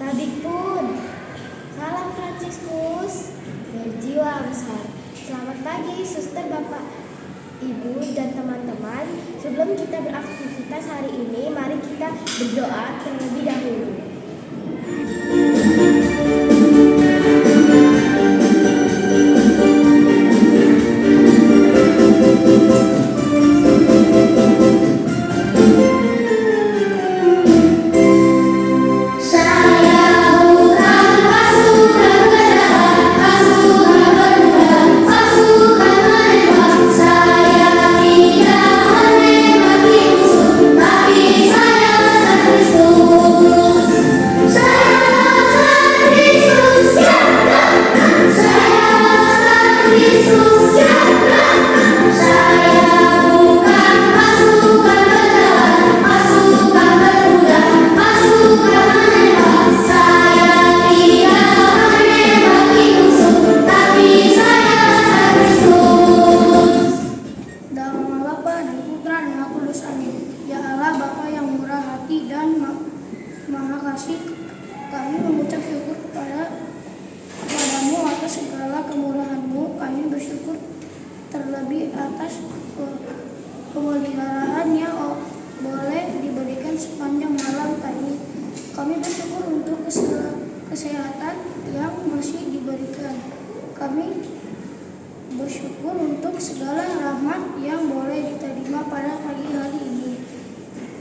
Nabi pun. Salam Fransiskus, berjiwa besar. Selamat pagi suster, bapak, ibu, dan teman-teman. Sebelum kita beraktivitas hari ini, mari kita berdoa terlebih dahulu. Maha Kasih, kami mengucap syukur kepadamu atas segala kemurahan-Mu. Kami bersyukur terlebih atas pemeliharaan yang boleh diberikan sepanjang malam tadi. Kami bersyukur untuk kesehatan yang masih diberikan. Kami bersyukur untuk segala rahmat yang boleh diterima pada pagi hari ini.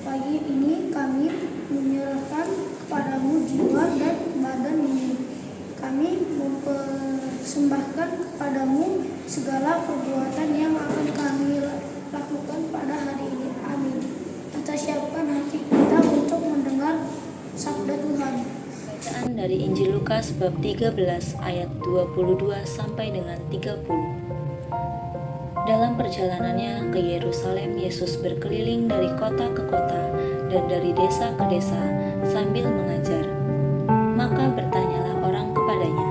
Pagi ini kami menyerahkan kepadamu jiwa dan badan ini. Kami mempersembahkan kepadamu segala perbuatan yang akan kami lakukan pada hari ini. Amin. Kita siapkan hati kita untuk mendengar sabda Tuhan. Bacaan dari Injil Lukas bab 13 ayat 22 sampai dengan 30. Dalam perjalanannya ke Yerusalem, Yesus berkeliling dari kota ke kota dan dari desa ke desa sambil mengajar. Maka bertanyalah orang kepadanya,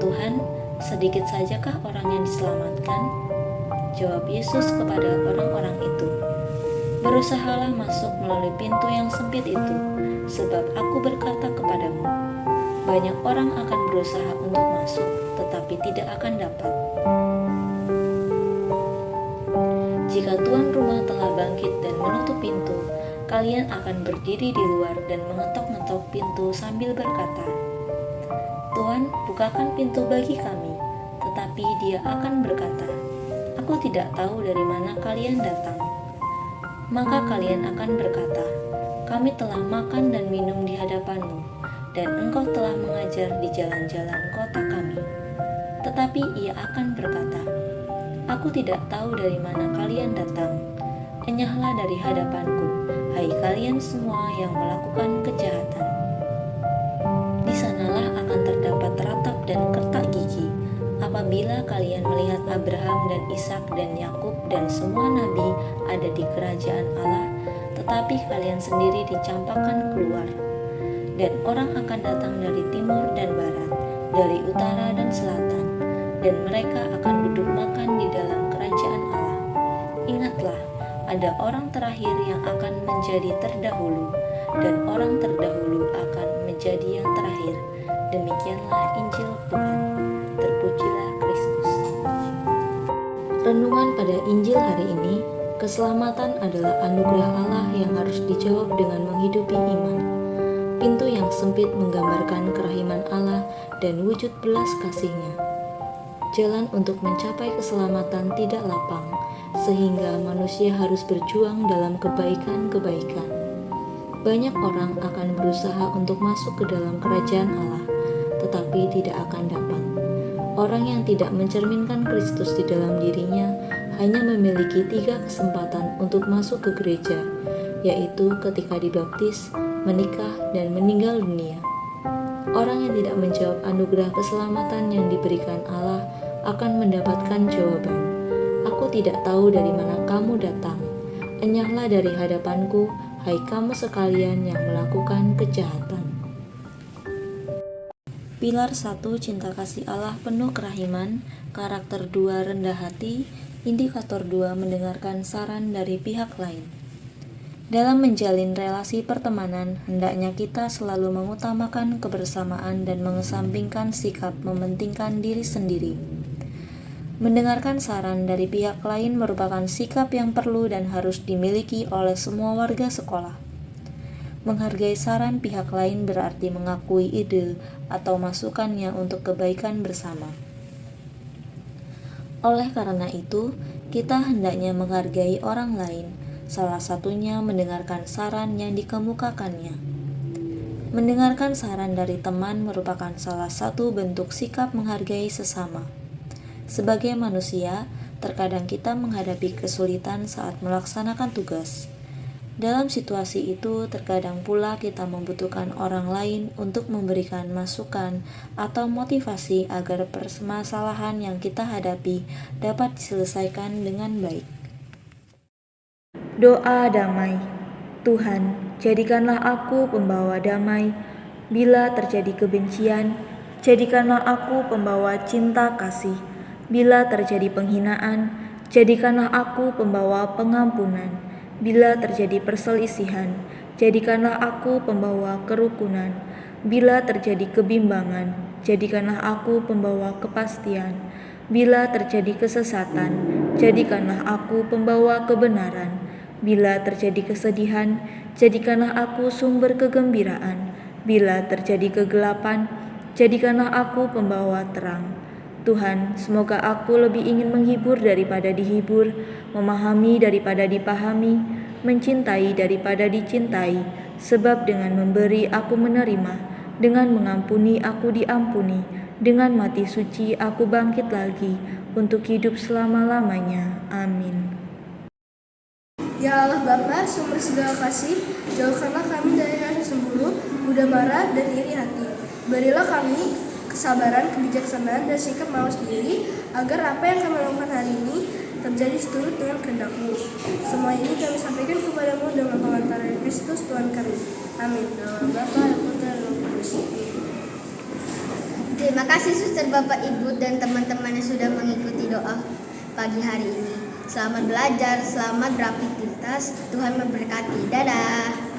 "Tuhan, sedikit sajakah orang yang diselamatkan?" Jawab Yesus kepada orang-orang itu, "Berusahalah masuk melalui pintu yang sempit itu, sebab aku berkata kepadamu, banyak orang akan berusaha untuk masuk, tetapi tidak akan dapat. Jika tuan rumah telah bangkit dan menutup pintu, kalian akan berdiri di luar dan mengetok-ngetok pintu sambil berkata, 'Tuan, bukakan pintu bagi kami.' Tetapi dia akan berkata, 'Aku tidak tahu dari mana kalian datang.' Maka kalian akan berkata, 'Kami telah makan dan minum di hadapanmu, dan engkau telah mengajar di jalan-jalan kota kami.' Tetapi ia akan berkata, 'Aku tidak tahu dari mana kalian datang. Enyahlah dari hadapanku, hai kalian semua yang melakukan kejahatan.' Di sanalah akan terdapat ratap dan kertak gigi, apabila kalian melihat Abraham dan Ishak dan Yakub dan semua nabi ada di kerajaan Allah, tetapi kalian sendiri dicampakkan keluar. Dan orang akan datang dari timur dan barat, dari utara dan selatan, dan mereka akan duduk makan di dalam kerajaan Allah. Ingatlah, ada orang terakhir yang akan menjadi terdahulu, dan orang terdahulu akan menjadi yang terakhir. Demikianlah Injil Tuhan. Terpujilah Kristus." Renungan pada Injil hari ini, keselamatan adalah anugerah Allah yang harus dijawab dengan menghidupi iman. Pintu yang sempit menggambarkan kerahiman Allah dan wujud belas kasih-Nya. Jalan untuk mencapai keselamatan tidak lapang, sehingga manusia harus berjuang dalam kebaikan-kebaikan. Banyak orang akan berusaha untuk masuk ke dalam kerajaan Allah, tetapi tidak akan dapat. Orang yang tidak mencerminkan Kristus di dalam dirinya hanya memiliki 3 kesempatan untuk masuk ke gereja, yaitu ketika dibaptis, menikah, dan meninggal dunia. Orang yang tidak menjawab anugerah keselamatan yang diberikan Allah akan mendapatkan jawaban, "Aku tidak tahu dari mana kamu datang. Enyahlah dari hadapanku, hai kamu sekalian yang melakukan kejahatan." Pilar 1, cinta kasih Allah penuh kerahiman. Karakter 2, rendah hati. Indikator 2, mendengarkan saran dari pihak lain. Dalam menjalin relasi pertemanan, hendaknya kita selalu mengutamakan kebersamaan dan mengesampingkan sikap mementingkan diri sendiri. Mendengarkan saran dari pihak lain merupakan sikap yang perlu dan harus dimiliki oleh semua warga sekolah. Menghargai saran pihak lain berarti mengakui ide atau masukannya untuk kebaikan bersama. Oleh karena itu, kita hendaknya menghargai orang lain, salah satunya mendengarkan saran yang dikemukakannya. Mendengarkan saran dari teman merupakan salah satu bentuk sikap menghargai sesama. Sebagai manusia, terkadang kita menghadapi kesulitan saat melaksanakan tugas. Dalam situasi itu, terkadang pula kita membutuhkan orang lain untuk memberikan masukan atau motivasi agar permasalahan yang kita hadapi dapat diselesaikan dengan baik. Doa damai. Tuhan, jadikanlah aku pembawa damai. Bila terjadi kebencian, jadikanlah aku pembawa cinta kasih. Bila terjadi penghinaan, jadikanlah aku pembawa pengampunan. Bila terjadi perselisihan, jadikanlah aku pembawa kerukunan. Bila terjadi kebimbangan, jadikanlah aku pembawa kepastian. Bila terjadi kesesatan, jadikanlah aku pembawa kebenaran. Bila terjadi kesedihan, jadikanlah aku sumber kegembiraan. Bila terjadi kegelapan, jadikanlah aku pembawa terang. Tuhan, semoga aku lebih ingin menghibur daripada dihibur, memahami daripada dipahami, mencintai daripada dicintai, sebab dengan memberi aku menerima, dengan mengampuni aku diampuni, dengan mati suci aku bangkit lagi, untuk hidup selama-lamanya. Amin. Ya Allah Bapa, sumber segala kasih, jauhkanlah kami dari rasa cemburu, mudah marah, dan iri hati. Berilah kami kesabaran, kebijaksanaan, dan sikap mawas diri, agar apa yang kami lakukan hari ini terjadi seturut dengan kehendak-Mu. Semua ini kami sampaikan kepadamu dengan pengantaran Kristus Tuhan kami. Amin. Dalam Bapa dan Putra dan Roh Kudus. Terima kasih Suster, Bapak, Ibu, dan teman-teman yang sudah mengikuti doa pagi hari ini. Selamat belajar, selamat beraktivitas. Tuhan memberkati. Dadah.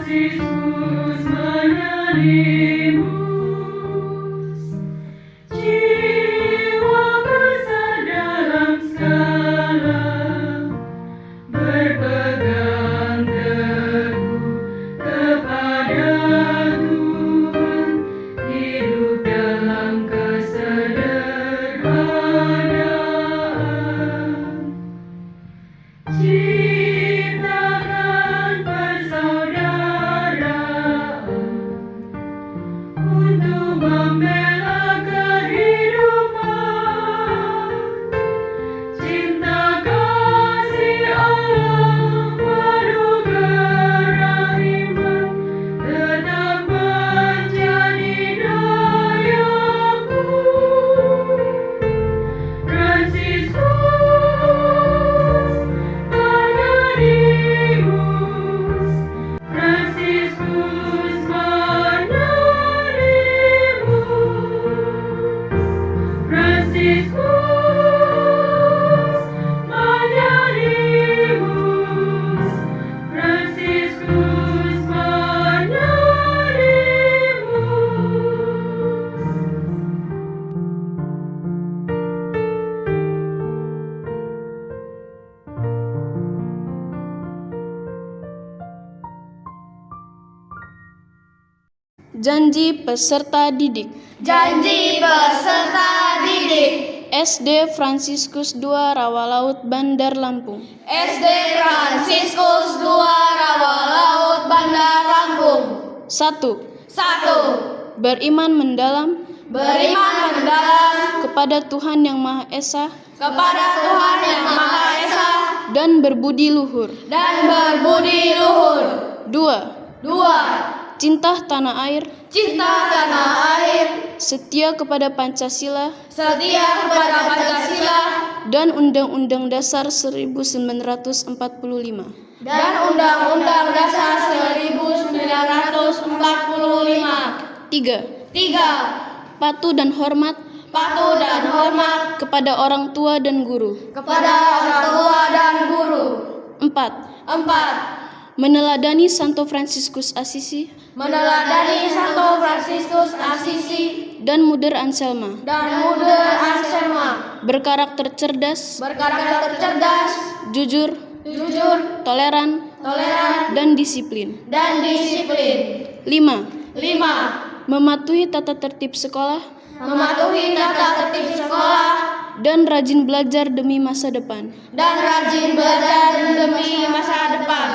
Jesus. animus, jiwa besar dalam skala, berpegang teguh kepada Tuhan, hidup dalam kesederhanaan. Ciptakan persaudaraan untuk membela kehidupan. Cinta kasih Allah penuh kerahiman tetap menjadi dayaku. Fransiskus Magnanimus, Fransiskus Magnanimus, Fransiskus Magnanimus, Fransiskus Magnanimus. Janji peserta didik. Janji peserta didik. SD Fransiskus II Rawalaut Bandar Lampung. SD Fransiskus II Rawalaut Bandar Lampung. 1. 1. Beriman mendalam Beriman mendalam kepada Tuhan Yang Maha Esa kepada Tuhan Yang Maha Esa dan berbudi luhur. dan berbudi luhur. 2. 2. Cinta tanah air, Cinta tanah air, setia kepada Pancasila setia kepada Pancasila dan Undang-Undang Dasar 1945. dan Undang-Undang Dasar 1945. 3. 3. Patuh dan hormat Patuh dan hormat kepada orang tua dan guru. kepada orang tua dan guru. 4. 4. Meneladani Santo Fransiskus Assisi Meneladani Santo Fransiskus Assisi dan Mother Anselma, dan Mother Anselma, berkarakter cerdas, berkarakter cerdas, jujur, jujur, toleran, toleran, dan disiplin. dan disiplin. 5. 5. Mematuhi tata tertib sekolah Mematuhi tata tertib sekolah dan rajin belajar demi masa depan. dan rajin belajar demi masa depan.